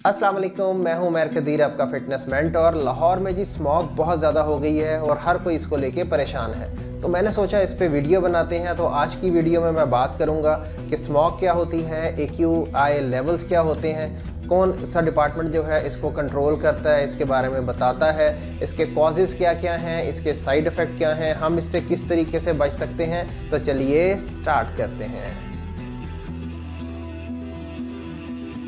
अस्सलाम वालेकुम, मैं हूं उमैर कदीर, आपका फिटनेस मेंटर। लाहौर में जी स्मॉग बहुत ज़्यादा हो गई है और हर कोई इसको लेके परेशान है, तो मैंने सोचा इस पे वीडियो बनाते हैं। तो आज की वीडियो में मैं बात करूंगा कि स्मॉग क्या होती है, AQI लेवल्स क्या होते हैं, कौन सा डिपार्टमेंट जो है इसको कंट्रोल करता है, इसके बारे में बताता है, इसके कॉजेज़ क्या क्या हैं, इसके साइड इफ़ेक्ट क्या हैं, हम इससे किस तरीके से बच सकते हैं। तो चलिए स्टार्ट करते हैं।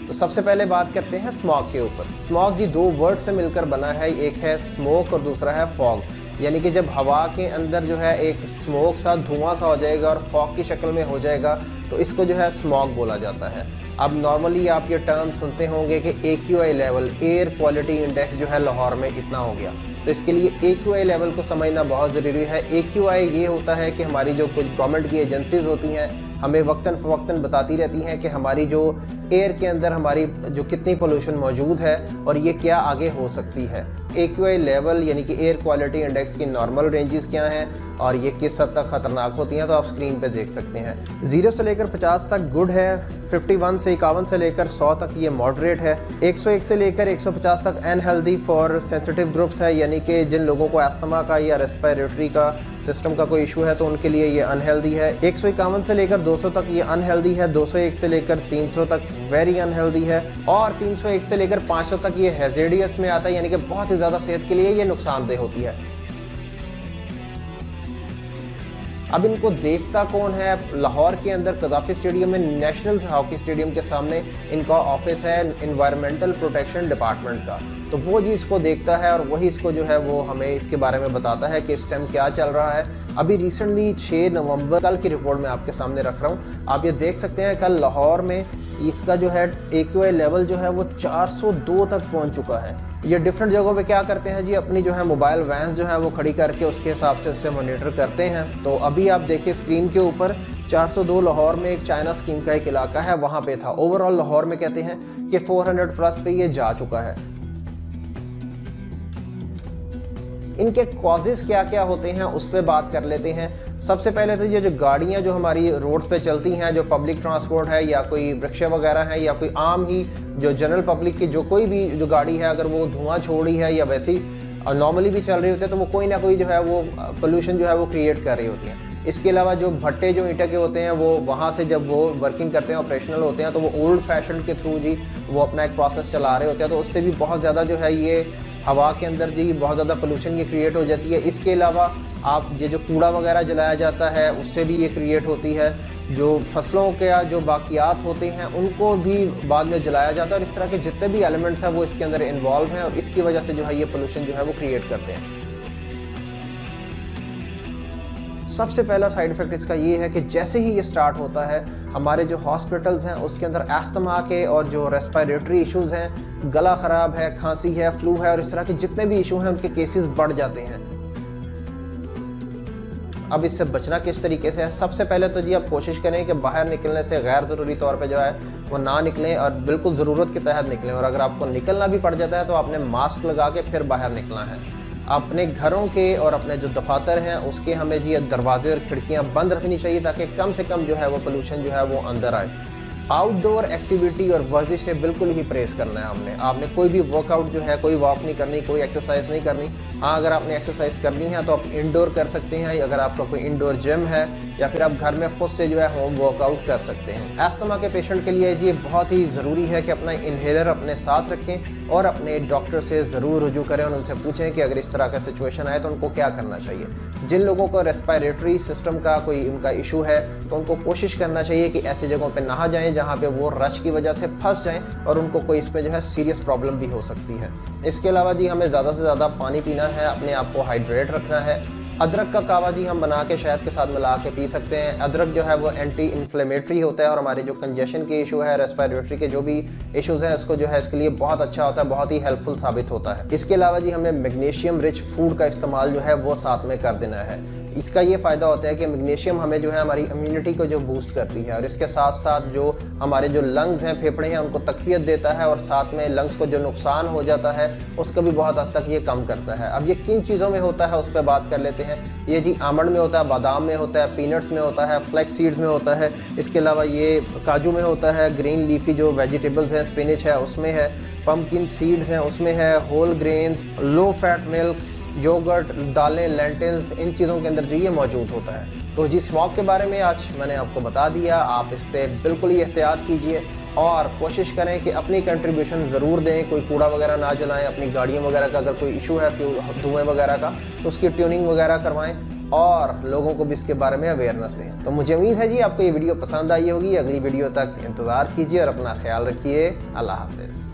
तो सबसे पहले बात करते हैं स्मॉग के ऊपर। स्मॉग जी दो वर्ड से मिलकर बना है, एक है स्मोक और दूसरा है फॉग। यानी कि जब हवा के अंदर जो है एक स्मोक सा धुआं सा हो जाएगा और फॉग की शक्ल में हो जाएगा तो इसको जो है स्मॉग बोला जाता है। अब नॉर्मली आप ये टर्म सुनते होंगे कि AQI level, air quality index जो है लाहौर में इतना हो गया, तो इसके लिए AQI लेवल को समझना बहुत ज़रूरी है। AQI ये होता है कि हमारी जो कुछ गवर्नमेंट की एजेंसीज होती हैं हमें वक्तन फ़वक्तन बताती रहती हैं कि हमारी जो एयर के अंदर हमारी जो कितनी पोल्यूशन मौजूद है और ये क्या आगे हो सकती है। AQI लेवल यानी कि एयर क्वालिटी इंडेक्स की नॉर्मल रेंजेस क्या हैं और ये किस हद तक ख़तरनाक होती हैं, तो आप स्क्रीन पे देख सकते हैं। 0 से लेकर 50 तक गुड है, 51 से 51 से लेकर 100 तक ये मॉडरेट है, 101 से लेकर 150 तक अनहेल्दी फॉर सेंसिटिव ग्रुप्स है, यानी कि जिन लोगों को अस्थमा का या रेस्पिरेटरी का सिस्टम का कोई इशू है तो उनके लिए ये अनहेल्दी है। 151 से लेकर 200 तक ये अनहेल्दी है, 201 से लेकर 300 तक वेरी अनहेल्दी है और 301 से लेकर 500 तक ये हैज़ार्डियस में आता है, यानी कि बहुत ही ज़्यादा सेहत के लिए ये नुकसानदेह होती है। अब इनको देखता कौन है? लाहौर के अंदर कज़ाफ़ी स्टेडियम में नेशनल हॉकी स्टेडियम के सामने इनका ऑफिस है एनवायरमेंटल प्रोटेक्शन डिपार्टमेंट का, तो वो जी इसको देखता है और वही इसको जो है वो हमें इसके बारे में बताता है कि इस टाइम क्या चल रहा है। अभी रिसेंटली 6 नवंबर कल की रिपोर्ट मैं आपके सामने रख रहा हूँ, आप ये देख सकते हैं कल लाहौर में इसका जो है AQI लेवल जो है वो 402 तक पहुँच चुका है। ये डिफरेंट जगहों पे क्या करते हैं जी, अपनी जो है मोबाइल वैन जो है वो खड़ी करके उसके हिसाब से उससे मॉनिटर करते हैं। तो अभी आप देखिए स्क्रीन के ऊपर 402 लाहौर में एक चाइना स्कीम का एक इलाका है, वहाँ पे था। ओवरऑल लाहौर में कहते हैं कि 400 प्लस पे ये जा चुका है। इनके कॉजेज़ क्या क्या होते हैं उस पर बात कर लेते हैं। सबसे पहले तो ये जो गाड़ियाँ जो हमारी रोड्स पे चलती हैं, जो पब्लिक ट्रांसपोर्ट है या कोई रिक्शा वगैरह है या कोई आम ही जो जनरल पब्लिक की जो कोई भी जो गाड़ी है, अगर वो धुआं छोड़ रही है या वैसे ही नॉर्मली भी चल रही होती है तो वो कोई ना कोई जो है वो पोल्यूशन जो है वो क्रिएट कर रही होती है। इसके अलावा जो भट्टे जो ईंटे के होते हैं वो वहाँ से जब वो वर्किंग करते हैं, ऑपरेशनल होते हैं, तो वो ओल्ड फैशन के थ्रू जी वो अपना एक प्रोसेस चला रहे होते हैं, तो उससे भी बहुत ज़्यादा जो है ये हवा के अंदर जी बहुत ज़्यादा पोल्यूशन ये क्रिएट हो जाती है। इसके अलावा आप ये जो कूड़ा वगैरह जलाया जाता है उससे भी ये क्रिएट होती है। जो फसलों के जो बाकियात होते हैं उनको भी बाद में जलाया जाता है और इस तरह के जितने भी एलिमेंट्स हैं वो इसके अंदर इन्वॉल्व हैं और इसकी वजह से जो है ये पोल्यूशन जो है वो क्रिएट करते हैं। सबसे पहला साइड इफ़ेक्ट इसका ये है कि जैसे ही ये स्टार्ट होता है हमारे जो हॉस्पिटल्स हैं उसके अंदर अस्थमा के और जो रेस्पिरेटरी इश्यूज़ हैं, गला ख़राब है, खांसी है, फ्लू है और इस तरह के जितने भी इशू हैं उनके केसेस बढ़ जाते हैं। अब इससे बचना किस तरीके से है? सबसे पहले तो जी आप कोशिश करें कि बाहर निकलने से गैर ज़रूरी तौर पे जो है वो ना निकलें और बिल्कुल ज़रूरत के तहत निकलें, और अगर आपको निकलना भी पड़ जाता है तो आपने मास्क लगा के फिर बाहर निकलना है। अपने घरों के और अपने जो दफातर हैं उसके हमें जी दरवाजे और खिड़कियां बंद रखनी चाहिए ताकि कम से कम जो है वो पोल्यूशन जो है वो अंदर आए। आउटडोर एक्टिविटी और वर्जिश से बिल्कुल ही परहेज करना है आपने कोई भी वर्कआउट जो है, कोई वॉक नहीं करनी, कोई एक्सरसाइज नहीं करनी। हाँ, अगर आपने एक्सरसाइज करनी है तो आप इंडोर कर सकते हैं, अगर आपका कोई इंडोर जिम है या फिर आप घर में खुद से जो है होम वर्कआउट कर सकते हैं। अस्थमा के पेशेंट के लिए ये बहुत ही ज़रूरी है कि अपना इन्हेलर अपने साथ रखें और अपने डॉक्टर से ज़रूर रुजू करें और उनसे पूछें कि अगर इस तरह का सिचुएशन आए तो उनको क्या करना चाहिए। जिन लोगों को रेस्पिरेटरी सिस्टम का कोई उनका इशू है तो उनको कोशिश करना चाहिए कि ऐसी जगहों पे ना जाएं जहां पे वो रश की वजह से फंस जाएं और उनको कोई इसमें जो है सीरियस प्रॉब्लम भी हो सकती है। इसके अलावा जी हमें ज़्यादा से ज़्यादा पानी पीना है, अपने आप को हाइड्रेट रखना है। अदरक का कावा जी हम बना के शहद के साथ मिला के पी सकते हैं। अदरक जो है वो एंटी इन्फ्लेमेटरी होता है और हमारे जो कंजेशन के इशू है, रेस्पिरेटरी के जो भी इश्यूज़ हैं उसको जो है इसके लिए बहुत अच्छा होता है, बहुत ही हेल्पफुल साबित होता है। इसके अलावा जी हमें मैग्नीशियम रिच फूड का इस्तेमाल जो है वो साथ में कर देना है। इसका ये फ़ायदा होता है कि मैग्नीशियम हमें जो है हमारी इम्यूनिटी को जो बूस्ट करती है और इसके साथ साथ जो हमारे जो लंग्स हैं, फेफड़े हैं, उनको तक़वियत देता है और साथ में लंग्स को जो नुकसान हो जाता है उसको भी बहुत हद तक ये कम करता है। अब ये किन चीज़ों में होता है उस पर बात कर लेते हैं। ये जी आमंड में होता है, बादाम में होता है, पीनट्स में होता है, फ्लैक्स सीड्स में होता है, इसके अलावा ये काजू में होता है, ग्रीन लीफी जो वेजिटेबल्स हैं, स्पिनच है उसमें है, पम्पकिन सीड्स हैं, उसमें है whole grains, low fat milk, yogurt, दालें, लेंटिल्स, इन चीज़ों के अंदर जो ये मौजूद होता है। तो जी स्मोक के बारे में आज मैंने आपको बता दिया, आप इस पर बिल्कुल ही एहतियात कीजिए और कोशिश करें कि अपनी कंट्रीब्यूशन ज़रूर दें। कोई कूड़ा वगैरह ना जलाएं, अपनी गाड़ियों वगैरह का अगर कोई इशू है फ्यूल धुएँ वगैरह का तो उसकी ट्यूनिंग वगैरह करवाएं और लोगों को भी इसके बारे में अवेयरनेस दें। तो मुझे उम्मीद है जी आपको ये वीडियो पसंद आई होगी। अगली वीडियो तक इंतज़ार कीजिए और अपना ख्याल रखिए। अल्लाह हाफ़िज़।